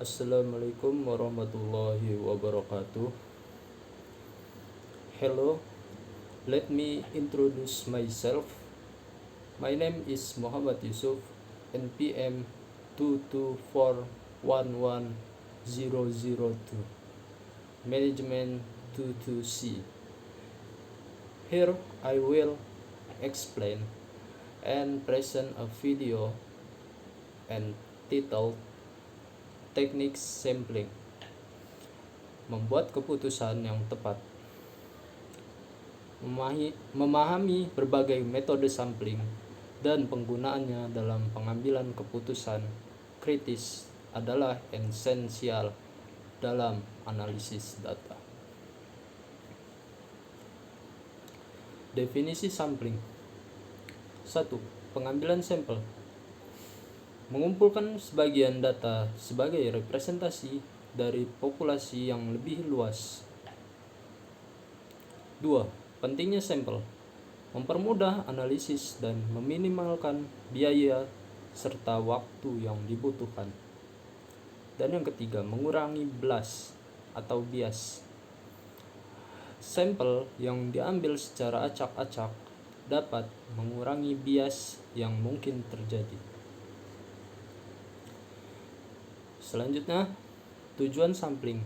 Assalamualaikum warahmatullahi wabarakatuh. Hello, let me introduce myself. My name is Muhammad Yusuf, NPM 224110002, Management 22C. Here I will explain and present a video entitled Teknik Sampling, membuat keputusan yang tepat. Memahami berbagai metode sampling dan penggunaannya dalam pengambilan keputusan kritis adalah esensial dalam analisis data. Definisi sampling. 1. Pengambilan sampel. Mengumpulkan sebagian data sebagai representasi dari populasi yang lebih luas. 2. Pentingnya sampel. Mempermudah analisis dan meminimalkan biaya serta waktu yang dibutuhkan. Dan yang ketiga, mengurangi bias atau bias. Sampel yang diambil secara acak-acak dapat mengurangi bias yang mungkin terjadi. Selanjutnya, tujuan sampling.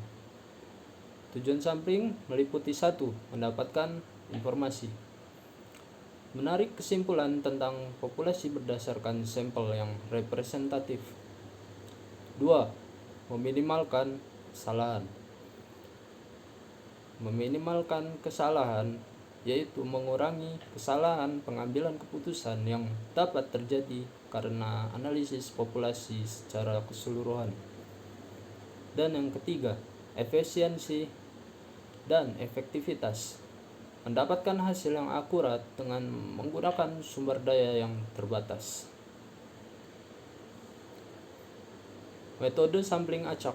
Tujuan sampling meliputi 1. Mendapatkan informasi. Menarik kesimpulan tentang populasi berdasarkan sampel yang representatif. 2. Meminimalkan kesalahan. Meminimalkan kesalahan yaitu mengurangi kesalahan pengambilan keputusan yang dapat terjadi karena analisis populasi secara keseluruhan. Dan yang ketiga, efisiensi dan efektivitas. Mendapatkan hasil yang akurat dengan menggunakan sumber daya yang terbatas. Metode sampling acak.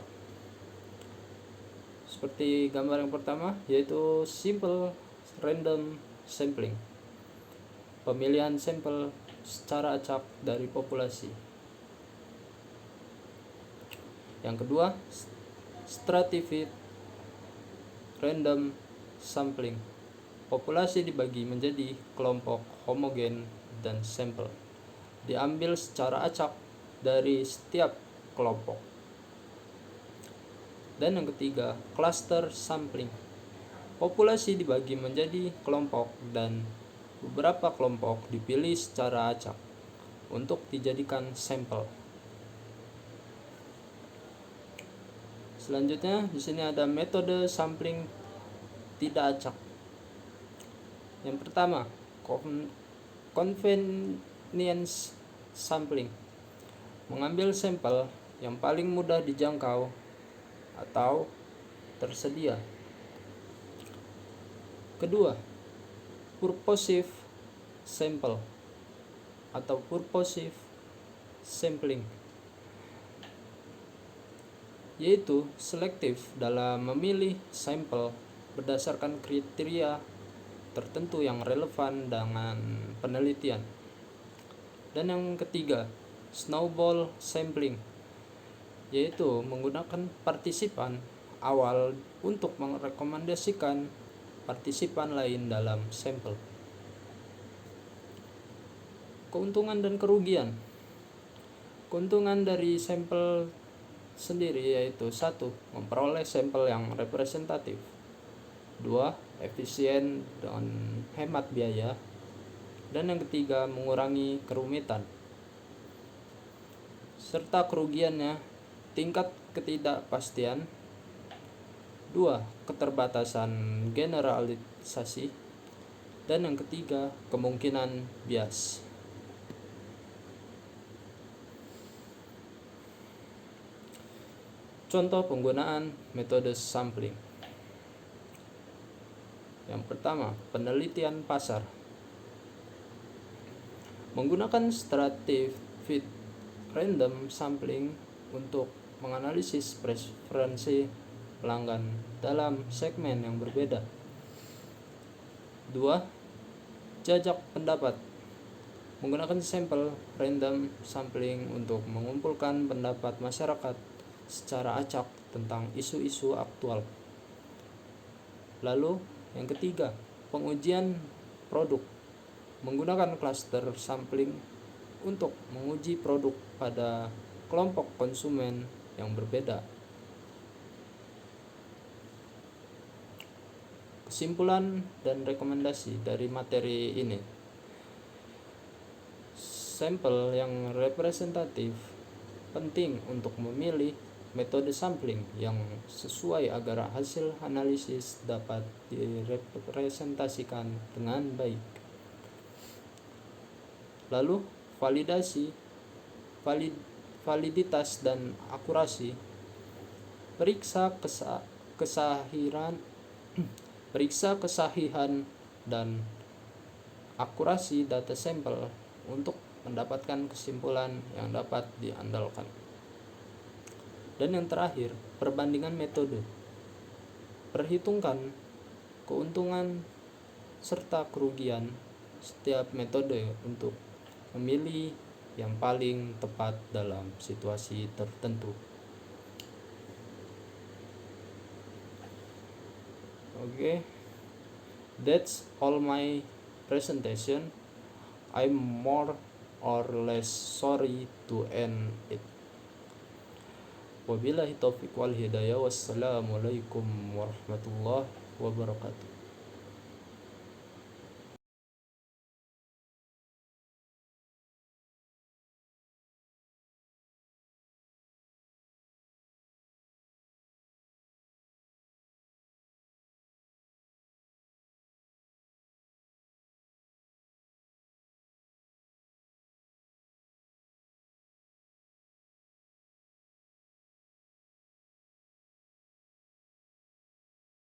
Seperti gambar yang pertama, yaitu simple random sampling. Pemilihan sampel secara acak dari populasi. Yang kedua, stratified random sampling. Populasi dibagi menjadi kelompok homogen dan sampel. Diambil secara acak dari setiap kelompok. Dan yang ketiga, cluster sampling. Populasi dibagi menjadi kelompok dan beberapa kelompok dipilih secara acak untuk dijadikan sampel. Selanjutnya, di sini ada metode sampling tidak acak. Yang pertama, convenience sampling. Mengambil sampel yang paling mudah dijangkau atau tersedia. Kedua, purposive sample atau purposive sampling, yaitu selektif dalam memilih sampel berdasarkan kriteria tertentu yang relevan dengan penelitian. Dan yang ketiga, snowball sampling, yaitu menggunakan partisipan awal untuk merekomendasikan partisipan lain dalam sampel. Keuntungan dan kerugian. Keuntungan dari sampel sendiri yaitu 1. Memperoleh sampel yang representatif. 2. Efisien dan hemat biaya. Dan yang ketiga, mengurangi kerumitan. Serta kerugiannya, tingkat ketidakpastian. 2. Keterbatasan generalisasi. Dan yang ketiga, kemungkinan bias. Contoh penggunaan metode sampling. Yang pertama, penelitian pasar. Menggunakan stratified random sampling untuk menganalisis preferensi pelanggan dalam segmen yang berbeda. 2. Jajak pendapat. Menggunakan sampel random sampling untuk mengumpulkan pendapat masyarakat secara acak tentang isu-isu aktual. Lalu yang ketiga, pengujian produk menggunakan cluster sampling untuk menguji produk pada kelompok konsumen yang berbeda. Kesimpulan dan rekomendasi dari materi ini: sampel yang representatif penting untuk memilih metode sampling yang sesuai agar hasil analisis dapat direpresentasikan dengan baik. Lalu validitas dan akurasi. Periksa kesahihan dan akurasi data sampel untuk mendapatkan kesimpulan yang dapat diandalkan. Dan yang terakhir, perbandingan metode. Perhitungkan keuntungan serta kerugian setiap metode untuk memilih yang paling tepat dalam situasi tertentu. Okay, that's all my presentation. I'm more or less sorry to end it. Wabillahi taufiq wal hidayah. Wassalamualaikum warahmatullahi wabarakatuh.